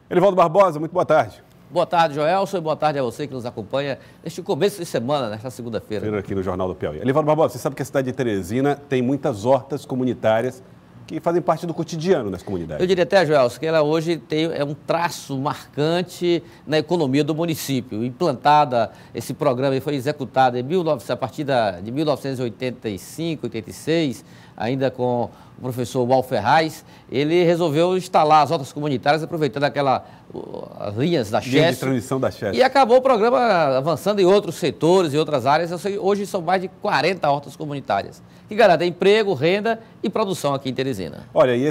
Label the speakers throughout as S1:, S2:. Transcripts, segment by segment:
S1: Elivaldo Barbosa, muito boa tarde.
S2: Boa tarde, Joelson, e boa tarde a você que nos acompanha neste começo de semana, nesta segunda-feira.
S1: Aqui no Jornal do Piauí. Elivaldo Barbosa, você sabe que a cidade de Teresina tem muitas hortas comunitárias que fazem parte do cotidiano das comunidades.
S2: Eu diria até, Joelson, que ela hoje é um traço marcante na economia do município. Implantada, esse programa foi executado a partir de 1985, 86, ainda com o professor Wal Ferraz. Ele resolveu instalar as hortas comunitárias, aproveitando as linhas da
S1: Linha de
S2: Chesf.
S1: transmissão da Chesf.
S2: E acabou o programa avançando em outros setores e outras áreas. Hoje são mais de 40 hortas comunitárias, que garantem emprego, renda e produção aqui em Teresina.
S1: Olha, e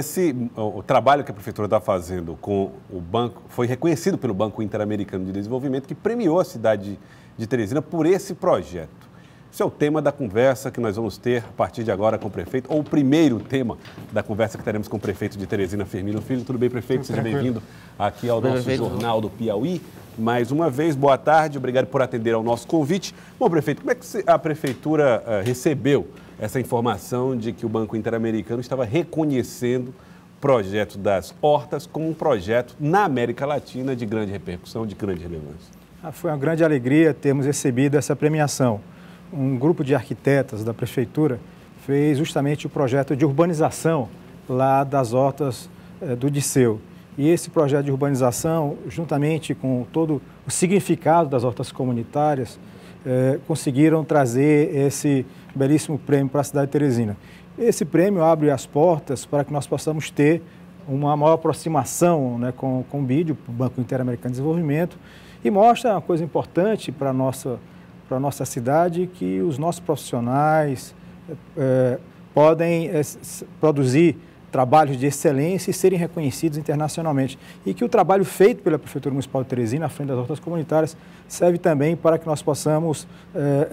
S1: o trabalho que a Prefeitura está fazendo com o banco foi reconhecido pelo Banco Interamericano de Desenvolvimento, que premiou a cidade de Teresina por esse projeto. Esse é o tema da conversa que nós vamos ter a partir de agora com o prefeito, ou o primeiro tema da conversa que teremos com o prefeito de Teresina, Firmino Filho. Tudo bem, prefeito? Seja bem-vindo aqui ao nosso Jornal do Piauí. Mais uma vez, boa tarde, obrigado por atender ao nosso convite. Bom, prefeito, como é que a Prefeitura recebeu essa informação de que o Banco Interamericano estava reconhecendo o projeto das hortas como um projeto na América Latina de grande repercussão, de grande relevância?
S3: Foi uma grande alegria termos recebido essa premiação. Um grupo de arquitetas da Prefeitura fez justamente o projeto de urbanização lá das hortas do Disseu. E esse projeto de urbanização, juntamente com todo o significado das hortas comunitárias, conseguiram trazer esse belíssimo prêmio para a cidade de Teresina. Esse prêmio abre as portas para que nós possamos ter uma maior aproximação, né, com o BID, o Banco Interamericano de Desenvolvimento, e mostra uma coisa importante para a nossa cidade, que os nossos profissionais podem produzir trabalhos de excelência e serem reconhecidos internacionalmente. E que o trabalho feito pela Prefeitura Municipal de Teresina, à frente das hortas comunitárias, serve também para que nós possamos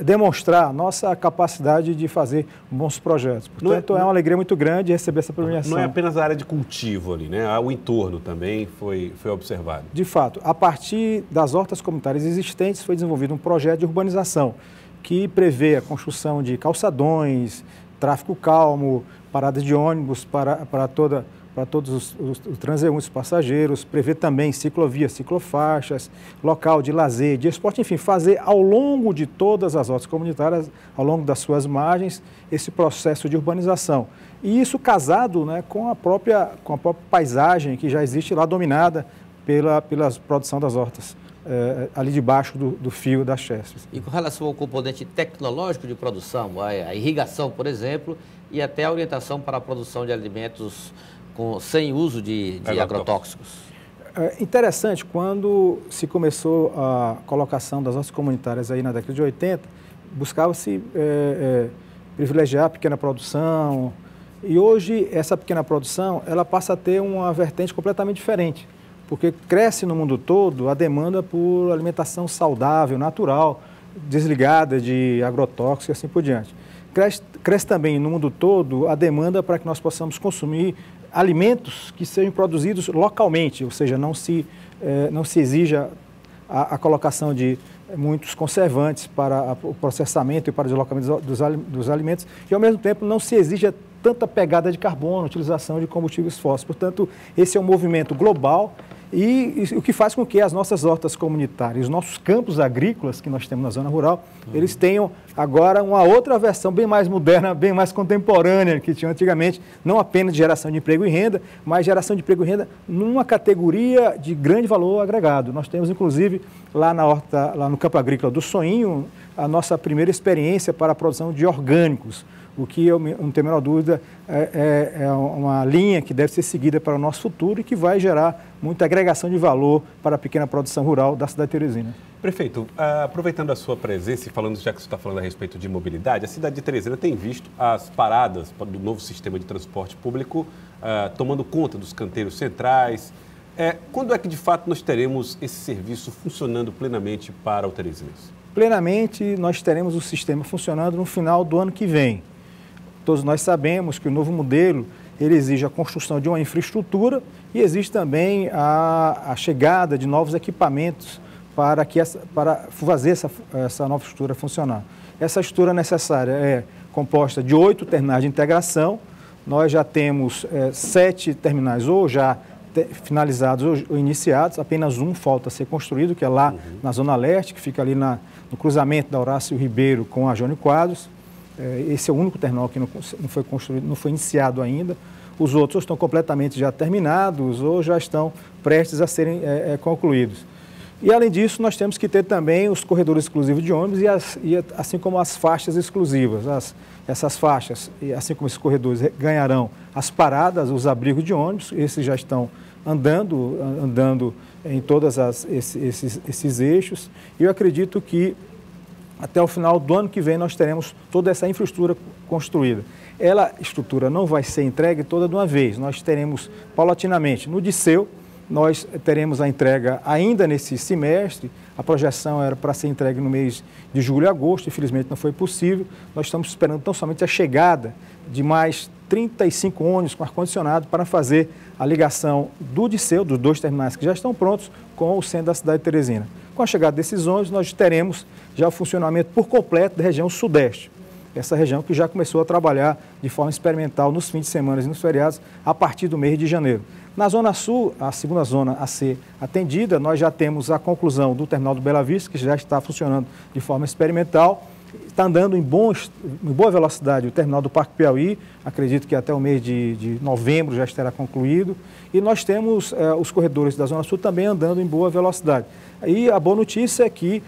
S3: demonstrar nossa capacidade de fazer bons projetos. Portanto, é uma alegria muito grande receber essa premiação.
S1: Não é apenas a área de cultivo ali, né? O entorno também foi observado.
S3: De fato, a partir das hortas comunitárias existentes, foi desenvolvido um projeto de urbanização que prevê a construção de calçadões, tráfego calmo, paradas de ônibus para todos os transeuntes passageiros, prevê também ciclovias, ciclofaixas, local de lazer, de esporte, enfim, fazer ao longo de todas as hortas comunitárias, ao longo das suas margens, esse processo de urbanização. E isso casado, né, com a própria paisagem que já existe lá, dominada pela produção das hortas. Ali debaixo do fio das Chesf.
S2: E com relação ao componente tecnológico de produção, a irrigação, por exemplo, e até a orientação para a produção de alimentos sem uso de agrotóxicos.
S3: Interessante, quando se começou a colocação das hortas comunitárias aí na década de 80, buscava-se privilegiar a pequena produção, e hoje essa pequena produção ela passa a ter uma vertente completamente diferente, porque cresce no mundo todo a demanda por alimentação saudável, natural, desligada de agrotóxicos e assim por diante. Cresce também no mundo todo a demanda para que nós possamos consumir alimentos que sejam produzidos localmente, ou seja, não se exija a colocação de muitos conservantes para o processamento e para o deslocamento dos alimentos, e ao mesmo tempo não se exija tanta pegada de carbono, utilização de combustíveis fósseis. Portanto, esse é um movimento global e o que faz com que as nossas hortas comunitárias, os nossos campos agrícolas que nós temos na zona rural, eles tenham agora uma outra versão bem mais moderna, bem mais contemporânea que tinha antigamente, não apenas de geração de emprego e renda, mas geração de emprego e renda numa categoria de grande valor agregado. Nós temos, inclusive, lá no campo agrícola do Soinho, a nossa primeira experiência para a produção de orgânicos, o que, eu não tenho a menor dúvida, é uma linha que deve ser seguida para o nosso futuro e que vai gerar muita agregação de valor para a pequena produção rural da cidade de Teresina.
S1: Prefeito, aproveitando a sua presença e falando, já que você está falando a respeito de mobilidade, a cidade de Teresina tem visto as paradas do novo sistema de transporte público tomando conta dos canteiros centrais. Quando é que, de fato, nós teremos esse serviço funcionando plenamente para o teresinense?
S3: Plenamente, nós teremos o sistema funcionando no final do ano que vem. Todos nós sabemos que o novo modelo ele exige a construção de uma infraestrutura e exige também a chegada de novos equipamentos para fazer essa nova estrutura funcionar. Essa estrutura necessária é composta de 8 terminais de integração. Nós já temos 7 terminais ou já finalizados ou iniciados, apenas um falta ser construído, que é lá na Zona Leste, que fica ali no cruzamento da Horácio Ribeiro com a Jânio Quadros. Esse é o único terminal que não foi construído, não foi iniciado ainda. Os outros estão completamente já terminados ou já estão prestes a serem concluídos. E, além disso, nós temos que ter também os corredores exclusivos de ônibus assim como as faixas exclusivas. Essas faixas, assim como esses corredores, ganharão as paradas, os abrigos de ônibus. Esses já estão andando em todos esses eixos. E eu acredito que até o final do ano que vem nós teremos toda essa infraestrutura construída. A estrutura não vai ser entregue toda de uma vez, nós teremos paulatinamente. No Disseu, nós teremos a entrega ainda nesse semestre, a projeção era para ser entregue no mês de julho e agosto, infelizmente não foi possível. Nós estamos esperando tão somente a chegada de mais 35 ônibus com ar-condicionado para fazer a ligação do Disseu, dos 2 terminais que já estão prontos, com o centro da cidade de Teresina. Com a chegada desses ônibus, nós teremos já o funcionamento por completo da região sudeste. Essa região que já começou a trabalhar de forma experimental nos fins de semana e nos feriados a partir do mês de janeiro. Na Zona Sul, a segunda zona a ser atendida, nós já temos a conclusão do terminal do Bela Vista, que já está funcionando de forma experimental. Está andando em boa velocidade o terminal do Parque Piauí, acredito que até o mês de novembro já estará concluído. E nós temos os corredores da Zona Sul também andando em boa velocidade. E a boa notícia é que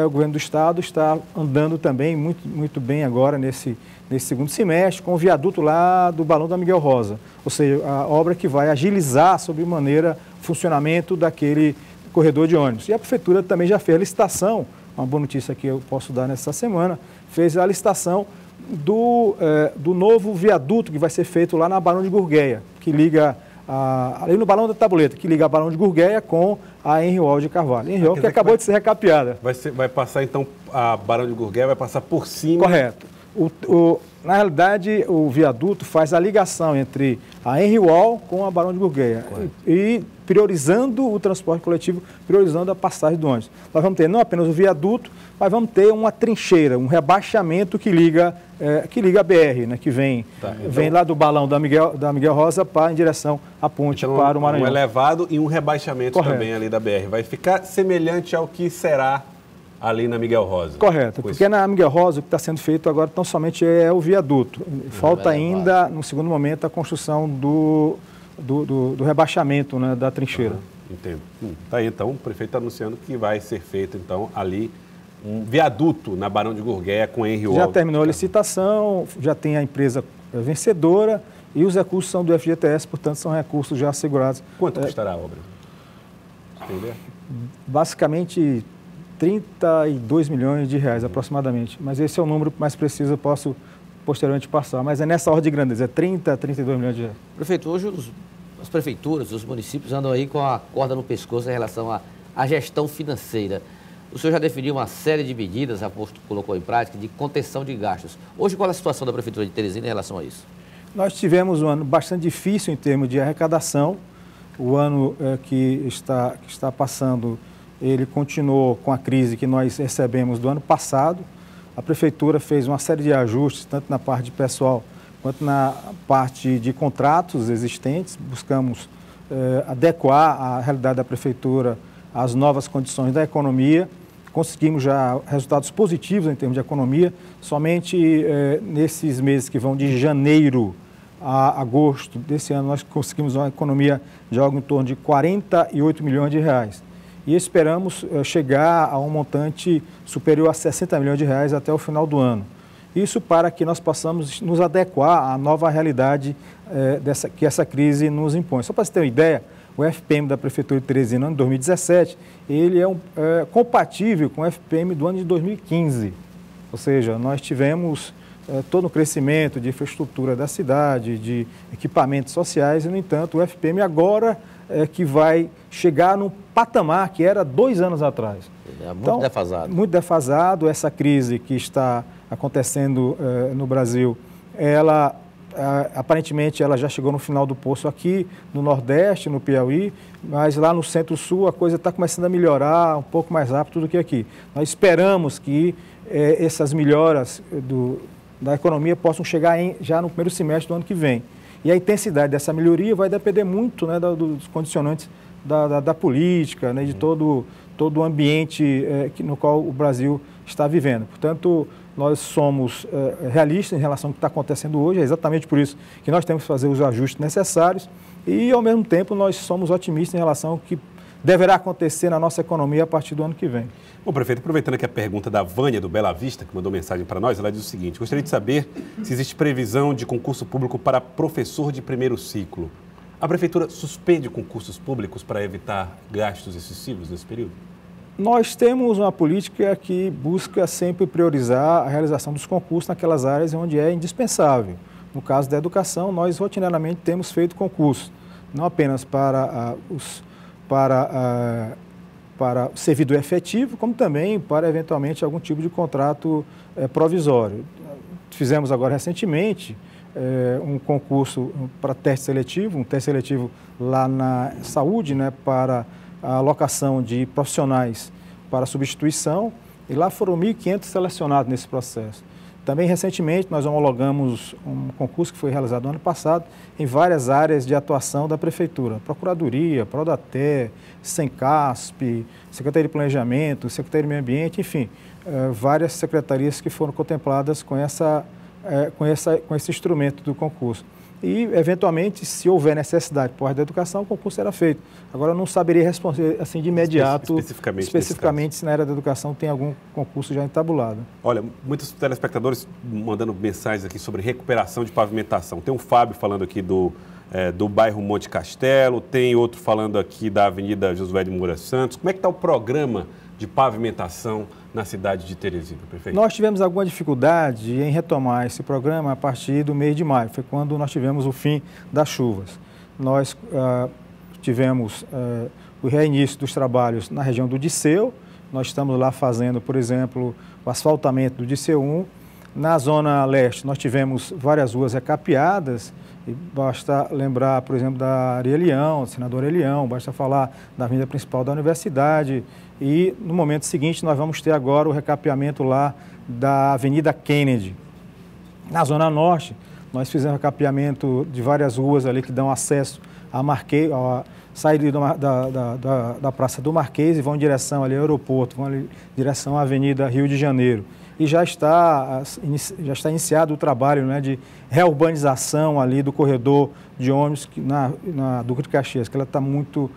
S3: o governo do estado está andando também muito bem agora nesse segundo semestre, com o viaduto lá do Balão da Miguel Rosa. Ou seja, a obra que vai agilizar sobremaneira o funcionamento daquele corredor de ônibus. E a prefeitura também já fez a licitação, uma boa notícia que eu posso dar nessa semana, fez a licitação do novo viaduto que vai ser feito lá na Barão de Gurgueia, que liga ali no Balão da Tabuleta, que liga a Barão de Gurgueia com a Henri Wald de Carvalho. Henri Wald que acabou de ser recapeada.
S1: Vai passar, então, a Barão de Gurgueia vai passar por cima...
S3: Correto. Na realidade, o viaduto faz a ligação entre a Henri Wald com a Barão de Gurgueia e priorizando o transporte coletivo, priorizando a passagem do ônibus. Nós vamos ter não apenas o viaduto, mas vamos ter uma trincheira, um rebaixamento que liga a BR, né, que vem lá do Balão da Miguel Rosa em direção à ponte para o Maranhão.
S1: Um elevado e um rebaixamento também ali da BR. Vai ficar semelhante ao que será ali na Miguel Rosa.
S3: Correto, porque na Miguel Rosa o que está sendo feito agora tão somente é o viaduto. Falta ainda, no segundo momento, a construção do rebaixamento, né, da trincheira.
S1: Entendo. Tá aí, então, o prefeito está anunciando que vai ser feito, então, ali um viaduto na Barão de Gurgueia com Henri Wald.
S3: Já terminou a licitação, já tem a empresa vencedora e os recursos são do FGTS, portanto, são recursos já assegurados.
S1: Quanto custará a obra? Entendeu?
S3: Basicamente 32 milhões de reais aproximadamente, mas esse é o número mais preciso, eu posso posteriormente passar, mas é nessa ordem de grandeza, é 30 a 32 milhões de reais.
S2: Prefeito, hoje as prefeituras, os municípios andam aí com a corda no pescoço em relação à gestão financeira. O senhor já definiu uma série de medidas, colocou em prática, de contenção de gastos. Hoje, qual é a situação da Prefeitura de Teresina em relação a isso?
S3: Nós tivemos um ano bastante difícil em termos de arrecadação. O ano que está passando, ele continuou com a crise que nós recebemos do ano passado. A Prefeitura fez uma série de ajustes, tanto na parte de pessoal quanto na parte de contratos existentes. Buscamos adequar a realidade da Prefeitura às novas condições da economia. Conseguimos já resultados positivos em termos de economia. Somente nesses meses que vão de janeiro a agosto desse ano, nós conseguimos uma economia de algo em torno de 48 milhões de reais. E esperamos chegar a um montante superior a 60 milhões de reais até o final do ano. Isso para que nós possamos nos adequar à nova realidade que essa crise nos impõe. Só para você ter uma ideia, o FPM da Prefeitura de Teresina, no ano de 2017, ele é compatível com o FPM do ano de 2015. Ou seja, nós tivemos todo o crescimento de infraestrutura da cidade, de equipamentos sociais, e, no entanto, o FPM agora é que vai chegar no patamar que era 2 anos atrás.
S2: É muito defasado.
S3: Muito defasado. Essa crise que está acontecendo no Brasil, ela aparentemente ela já chegou no final do poço aqui no Nordeste, no Piauí, mas lá no Centro-Sul a coisa está começando a melhorar um pouco mais rápido do que aqui. Nós esperamos que essas melhoras da economia possam chegar já no primeiro semestre do ano que vem. E a intensidade dessa melhoria vai depender muito, né, dos condicionantes da política, né, de todo o ambiente no qual o Brasil está vivendo. Portanto, nós somos realistas em relação ao que está acontecendo hoje, é exatamente por isso que nós temos que fazer os ajustes necessários e, ao mesmo tempo, nós somos otimistas em relação ao que deverá acontecer na nossa economia a partir do ano que vem.
S1: Bom, prefeito, aproveitando aqui a pergunta da Vânia, do Bela Vista, que mandou mensagem para nós, ela diz o seguinte: gostaria de saber se existe previsão de concurso público para professor de primeiro ciclo. A Prefeitura suspende concursos públicos para evitar gastos excessivos nesse período?
S3: Nós temos uma política que busca sempre priorizar a realização dos concursos naquelas áreas onde é indispensável. No caso da educação, nós rotineiramente temos feito concursos, não apenas para o servidor efetivo, como também para, eventualmente, algum tipo de contrato provisório. Fizemos agora, recentemente, um concurso para teste seletivo, um teste seletivo lá na saúde, né, para a alocação de profissionais para substituição, e lá foram 1.500 selecionados nesse processo. Também, recentemente, nós homologamos um concurso que foi realizado no ano passado em várias áreas de atuação da Prefeitura. Procuradoria, Prodaté, Sencasp, Secretaria de Planejamento, Secretaria de Meio Ambiente, enfim, várias secretarias que foram contempladas com esse instrumento do concurso. E, eventualmente, se houver necessidade por parte da educação, o concurso será feito. Agora, eu não saberia responder assim de imediato, especificamente se na área da educação tem algum concurso já entabulado.
S1: Olha, muitos telespectadores mandando mensagens aqui sobre recuperação de pavimentação. Tem um Fábio falando aqui do bairro Monte Castelo, tem outro falando aqui da Avenida Josué de Moura Santos. Como é que está o programa de pavimentação na cidade de Teresina, prefeito? Nós
S3: tivemos alguma dificuldade em retomar esse programa a partir do mês de maio, foi quando nós tivemos o fim das chuvas. Nós tivemos o reinício dos trabalhos na região do Disseu, nós estamos lá fazendo, por exemplo, o asfaltamento do Disseu 1. Na zona leste, nós tivemos várias ruas recapeadas, e basta lembrar, por exemplo, da Areia Leão, do Senador Leão, basta falar da avenida principal da universidade, e no momento seguinte nós vamos ter agora o recapeamento lá da Avenida Kennedy. Na zona norte, nós fizemos recapeamento de várias ruas ali que dão acesso a Marquês, saem da Praça do Marquês e vão em direção ali ao aeroporto, vão em direção à Avenida Rio de Janeiro. E já está iniciado o trabalho, né, de reurbanização ali do corredor de ônibus na Duque de Caxias, que ela está muito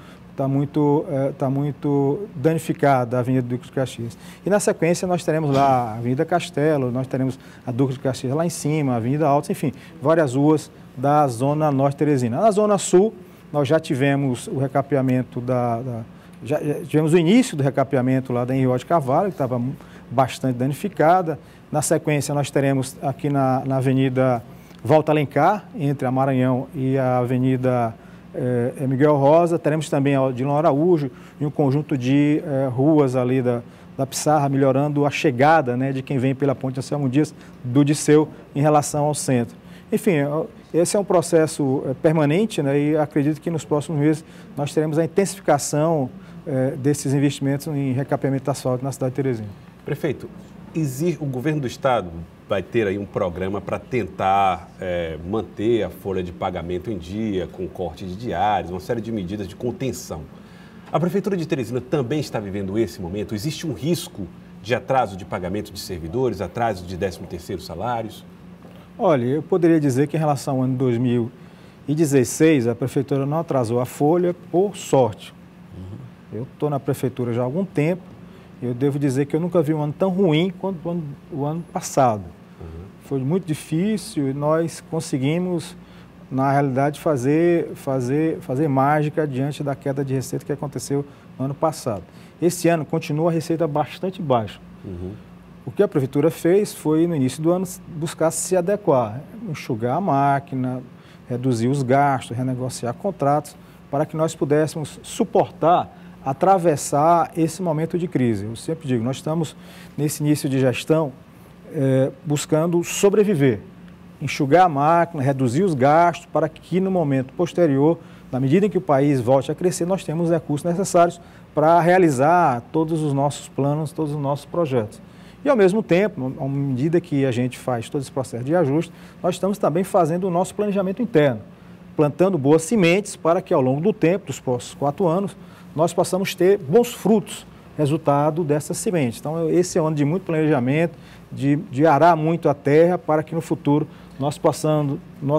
S3: danificada, a Avenida Duque de Caxias. E na sequência nós teremos lá a Avenida Castelo, nós teremos a Duque de Caxias lá em cima, a Avenida Alta, enfim, várias ruas da Zona Norte Teresina. Na Zona Sul, nós já tivemos o recapeamento já tivemos o início do recapeamento lá da Henrique de Carvalho, que estava bastante danificada. Na sequência, nós teremos aqui na Avenida Volta Alencar, entre a Maranhão e a Avenida Miguel Rosa. Teremos também a Odilon Araújo e um conjunto de ruas ali da Pissarra, melhorando a chegada, né, de quem vem pela Ponte Anselmo Dias do Disseu em relação ao centro. Enfim, esse é um processo permanente, né, e acredito que nos próximos meses nós teremos a intensificação desses investimentos em recapeamento de asfalto na cidade de Teresina.
S1: Prefeito, o governo do estado vai ter aí um programa para tentar manter a folha de pagamento em dia, com corte de diários, uma série de medidas de contenção. A Prefeitura de Teresina também está vivendo esse momento? Existe um risco de atraso de pagamento de servidores, atraso de 13º salários?
S3: Olha, eu poderia dizer que em relação ao ano 2016, a Prefeitura não atrasou a folha por sorte. Eu estou na Prefeitura já há algum tempo e eu devo dizer que eu nunca vi um ano tão ruim quanto o ano passado. Foi muito difícil e nós conseguimos, na realidade, fazer mágica diante da queda de receita que aconteceu no ano passado. Esse ano continua a receita bastante baixa. O que a Prefeitura fez foi, no início do ano, buscar se adequar, enxugar a máquina, reduzir os gastos, renegociar contratos, para que nós pudéssemos suportar, atravessar esse momento de crise. Eu sempre digo, nós estamos nesse início de gestão buscando sobreviver, enxugar a máquina, reduzir os gastos, para que no momento posterior, na medida em que o país volte a crescer, nós temos os recursos necessários para realizar todos os nossos planos, todos os nossos projetos. E, ao mesmo tempo, à medida que a gente faz todo esse processo de ajuste, nós estamos também fazendo o nosso planejamento interno. plantando boas sementes para que ao longo do tempo, dos próximos 4 anos, nós possamos ter bons frutos, resultado dessas sementes. Então, esse é um ano de muito planejamento, de arar muito a terra para que no futuro nós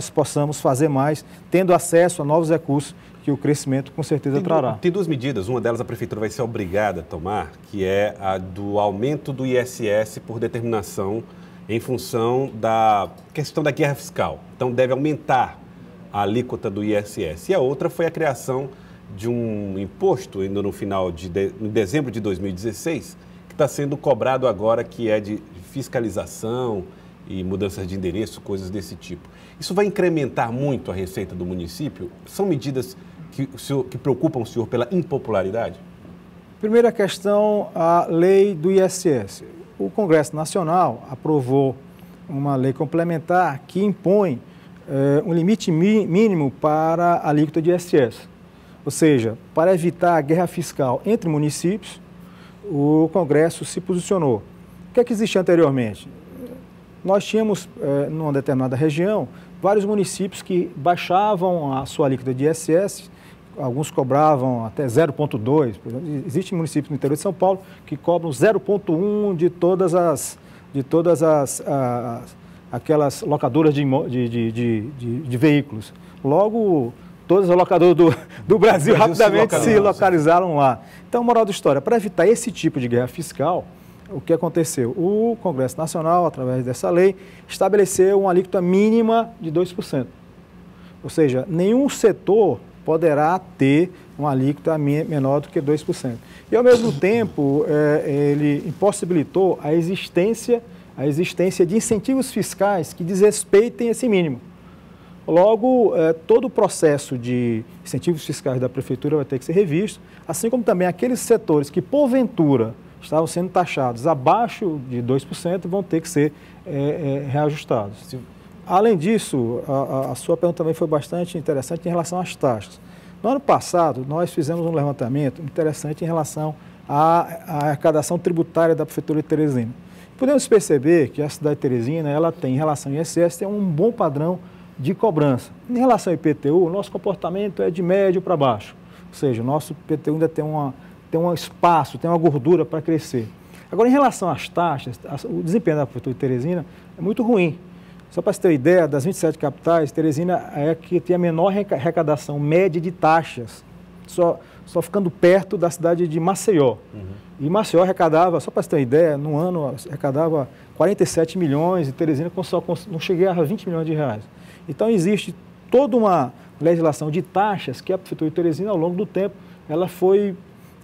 S3: possamos fazer mais, tendo acesso a novos recursos que o crescimento com certeza trará.
S1: Tem 2 medidas, uma delas a Prefeitura vai ser obrigada a tomar, que é a do aumento do ISS por determinação em função da questão da guerra fiscal. Então, deve aumentar a alíquota do ISS. E a outra foi a criação de um imposto, ainda no final em dezembro de 2016, que está sendo cobrado agora, que é de fiscalização e mudanças de endereço, coisas desse tipo. Isso vai incrementar muito a receita do município? São medidas que preocupam o senhor pela impopularidade?
S3: Primeira questão, a lei do ISS. O Congresso Nacional aprovou uma lei complementar que impõe um limite mínimo para a alíquota de ISS. Ou seja, para evitar a guerra fiscal entre municípios, o Congresso se posicionou. O que é que existia anteriormente? Nós tínhamos, numa determinada região, vários municípios que baixavam a sua alíquota de ISS, alguns cobravam até 0,2. Existem municípios no interior de São Paulo que cobram 0,1 de todas aquelas locadoras de veículos. Logo, todas as locadoras do Brasil rapidamente se localizaram lá. Então, moral da história, para evitar esse tipo de guerra fiscal, o que aconteceu? O Congresso Nacional, através dessa lei, estabeleceu uma alíquota mínima de 2%. Ou seja, nenhum setor poderá ter uma alíquota menor do que 2%. E, ao mesmo tempo, ele impossibilitou a existência de incentivos fiscais que desrespeitem esse mínimo. Logo, todo o processo de incentivos fiscais da Prefeitura vai ter que ser revisto, assim como também aqueles setores que, porventura, estavam sendo taxados abaixo de 2% vão ter que ser reajustados. Além disso, a sua pergunta também foi bastante interessante em relação às taxas. No ano passado, nós fizemos um levantamento interessante em relação à arrecadação tributária da Prefeitura de Teresina. Podemos perceber que a cidade de Teresina, ela tem, em relação ao ISS, tem um bom padrão de cobrança. Em relação ao IPTU, o nosso comportamento é de médio para baixo. Ou seja, o nosso IPTU ainda tem um espaço, tem uma gordura para crescer. Agora, em relação às taxas, o desempenho da Prefeitura de Teresina é muito ruim. Só para você ter uma ideia, das 27 capitais, Teresina é a que tem a menor arrecadação média de taxas, só ficando perto da cidade de Maceió. E Maceió arrecadava, só para você ter uma ideia, no ano arrecadava 47 milhões e Teresina não cheguei a 20 milhões de reais. Então, existe toda uma legislação de taxas que a Prefeitura de Teresina, ao longo do tempo, ela foi,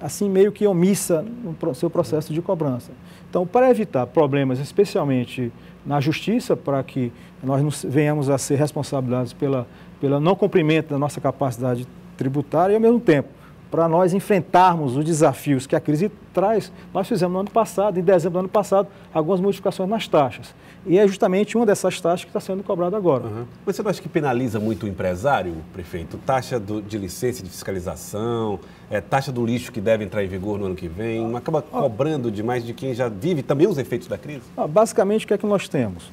S3: assim, meio que omissa no seu processo de cobrança. Então, para evitar problemas, especialmente na Justiça, para que nós não venhamos a ser responsabilizados pelo não cumprimento da nossa capacidade tributária e, ao mesmo tempo, para nós enfrentarmos os desafios que a crise traz, nós fizemos no ano passado, em dezembro do ano passado, algumas modificações nas taxas. E é justamente uma dessas taxas que está sendo cobrada agora.
S1: Você não acha que penaliza muito o empresário, prefeito? Taxa de licença de fiscalização, taxa do lixo que deve entrar em vigor no ano que vem, acaba cobrando demais de quem já vive também os efeitos da crise?
S3: Basicamente, o que é que nós temos?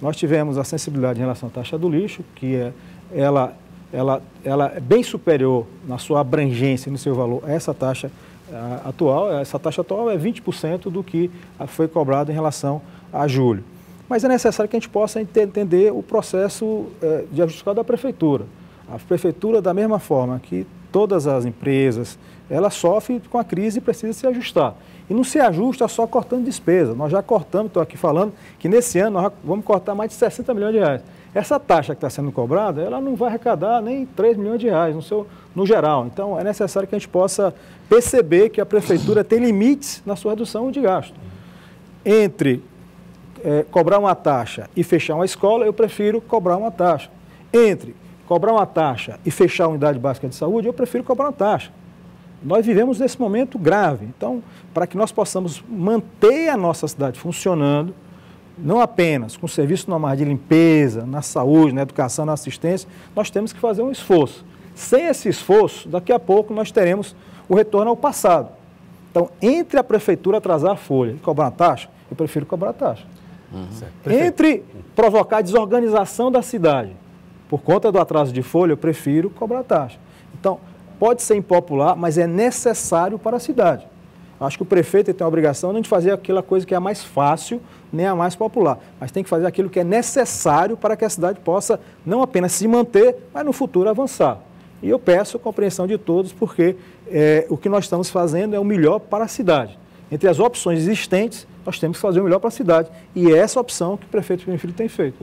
S3: Nós tivemos a sensibilidade em relação à taxa do lixo, que ela é bem superior na sua abrangência e no seu valor a essa taxa atual. Essa taxa atual é 20% do que foi cobrado em relação a julho. Mas é necessário que a gente possa entender o processo de ajuste da Prefeitura. A Prefeitura, da mesma forma que todas as empresas, ela sofre com a crise e precisa se ajustar. E não se ajusta só cortando despesa. Nós já cortamos, estou aqui falando, que nesse ano nós vamos cortar mais de 60 milhões de reais. Essa taxa que está sendo cobrada, ela não vai arrecadar nem 3 milhões de reais no geral. Então, é necessário que a gente possa perceber que a Prefeitura tem limites na sua redução de gasto. Entre cobrar uma taxa e fechar uma escola, eu prefiro cobrar uma taxa. Entre cobrar uma taxa e fechar a unidade básica de saúde, eu prefiro cobrar uma taxa. Nós vivemos nesse momento grave. Então, para que nós possamos manter a nossa cidade funcionando, não apenas com serviço normal de limpeza, na saúde, na educação, na assistência, nós temos que fazer um esforço. Sem esse esforço, daqui a pouco nós teremos o retorno ao passado. Então, entre a Prefeitura atrasar a folha e cobrar a taxa, eu prefiro cobrar a taxa. Entre provocar a desorganização da cidade por conta do atraso de folha, eu prefiro cobrar taxa. Então, pode ser impopular, mas é necessário para a cidade. Acho que o prefeito tem a obrigação não de fazer aquela coisa que é a mais fácil, nem a mais popular, mas tem que fazer aquilo que é necessário para que a cidade possa não apenas se manter, mas no futuro avançar. E eu peço a compreensão de todos, porque o que nós estamos fazendo é o melhor para a cidade. Entre as opções existentes, nós temos que fazer o melhor para a cidade. E é essa opção que o prefeito Firmino Filho tem feito.